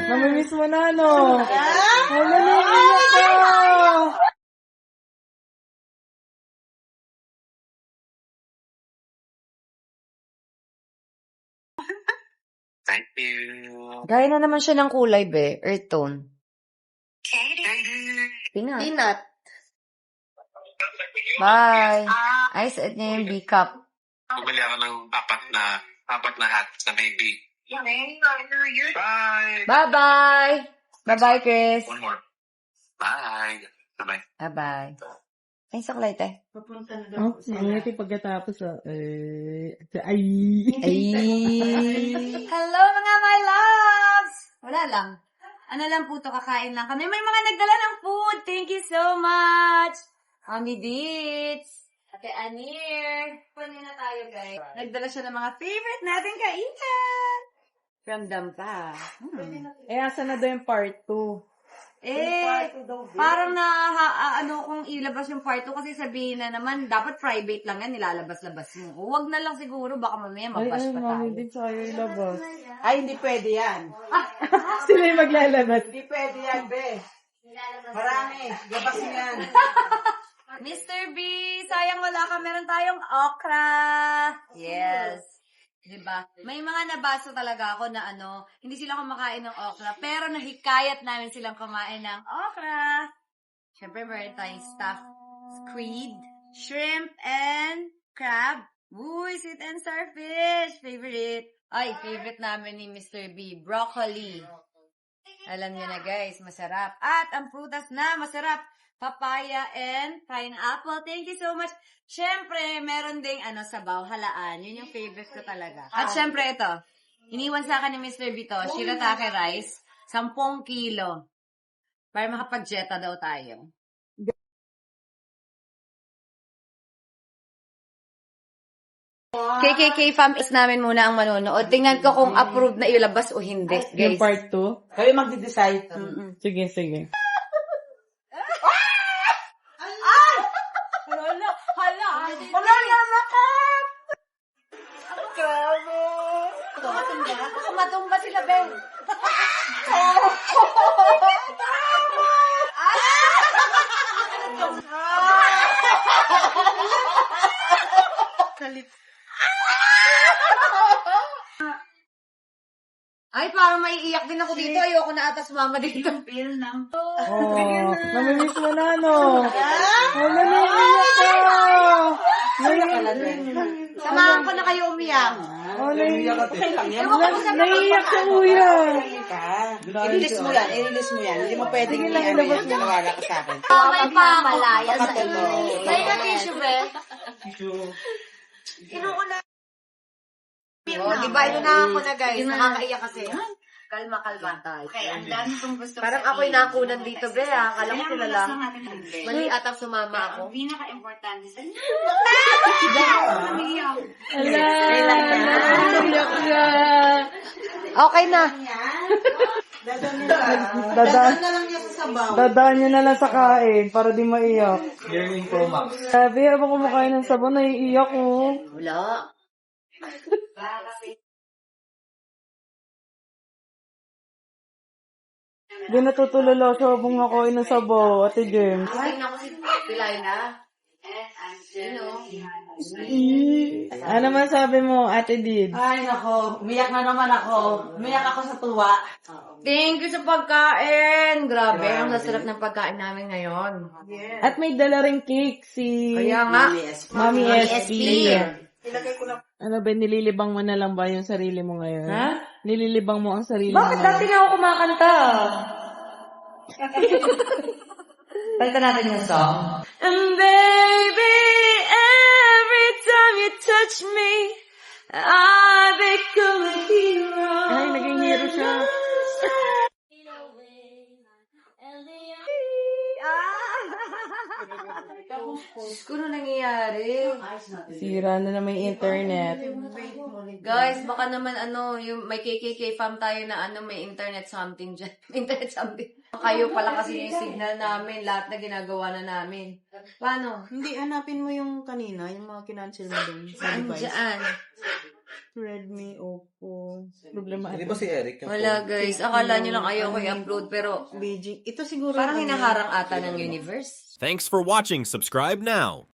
Namimiss mo na, no? Wala na iiyak ka. Thank you. Gaya na naman siya ng kulay, be. Earth tone. Peanut. Peanut. Bye. Ay, said niya yung B-cup. Bumili ako ng apat na hat na baby. Bye. Bye-bye. Bye-bye, Chris. One more. Bye. Bye-bye. Bye-bye. Ay, saklay, te. Papunta na Oh, daw sila. ngiti pagkatapos, ay. Ay. Hello, mga my loves! Wala lang. Ano lang po to, kakain lang kami. May mga nagdala ng food. Thank you so much. Mami Dits. Ate Anir. Paano na tayo, guys? Nagdala siya ng mga favorite natin kainan. Ramdam pa. Eh, asa na daw yung part 2? Parang ano kung ilabas yung part 2 kasi sabihin na naman, dapat private lang yan, nilalabas-labas mo. Huwag na lang siguro, baka mamaya mabash pa tayo. mami din sa'yo ilabas. Ay, hindi pwede yan. Sila yung maglalabas. Hindi pwede yan, be. Marami. Labas mo yan. Mr. B, sayang wala ka. Meron tayong okra. Yes. Diba? May mga nabasa talaga ako na hindi sila kumakain ng okra, pero nahikayat namin silang kumain ng okra. Siyempre, meron tayong stuffed squid, shrimp, and crab. Uy, sweet and starfish. Favorite. Ay, favorite namin ni Mr. B, broccoli. Alam niyo na guys, masarap. At ang prutas na masarap, papaya and pineapple. Thank you so much. Siyempre, meron ding sabaw, halaan. Yun yung favorite ko talaga. At siyempre ito, iniwan sa akin ni Mr. Vito, shirataki rice, 10 kilo. Para makapag-jetta daw tayo. KKK fam is namin muna ang manonood. Tingnan ko kung approved na ilabas o hindi, Yung guys. part 2? Kayo magde-decide. Sige, sige. Wala naman! Grabe! Matumba sila, Ben. Ay, parang maiiyak din ako dito. Ayoko na atas mama dito. Feel lang. Oh, namimiss mo na, no? Wala na iiyak ka. Samahan ko na kayo umiyak. Oh, naiiyak sa kuya. I-release mo yan. I-release mo yan. Hindi mo pwedeng maniwala ka sa akin. May pamalaya sa iyo. Sa'yo na tissue, be. Inuuna. Oh, di ba, inunahan ko na, guys. Nakakaiyak kasi. Kalma tayo. Okay, ang dami kong gusto. Parang ako'y nakunan dito, be, ha? Kala ko sila lang. Mali atang sumama ako. Ang pinaka-importante sa Iyak ka. Okay na. Dadaan na lang niya sa sabaw. Dadaan niya na lang sa kain para di maiyak. Yearning Pro Max. Sabi, habang kumakain ng sabaw, naiiyak ko. Wala. Di natutulala siya habang nakain ng sabaw, Ate James. Ay, naku, si Pilay na. Ano man sabi mo, Ate Did? Ay, nako. Umiyak na naman ako. Umiyak ako sa tuwa. Thank you sa pagkain. Grabe, ang sasarap ng pagkain namin ngayon. At may dala ring cake si Kaya nga. Mami SP. Ilagay ko na. Ano ba, nililibang mo na lang ba yung sarili mo ngayon? Ha? Nililibang mo ang sarili mo Bakit ngayon? dati na ako kumakanta? Kanta natin yung song. And baby, every time you touch me, I become a hero. Ay, naging hero siya. Diyos ko, ano nangyayari? Sira na naman yung internet. Guys, baka naman yung may KKK fam tayo na may internet something dyan. Internet something. Kayo pala kasi yung signal namin, lahat na ginagawa na namin. Paano? Hindi, hanapin mo yung kanina, yung mga kinancel mo dun sa device. Diyan. Redmi, Oppo. Problema Hindi ba si Eric? Wala guys, akala nyo lang ayaw ko i-upload pero Beijing. Ito siguro. parang yung- hinaharang ata ng universe. Thanks for watching. Subscribe now.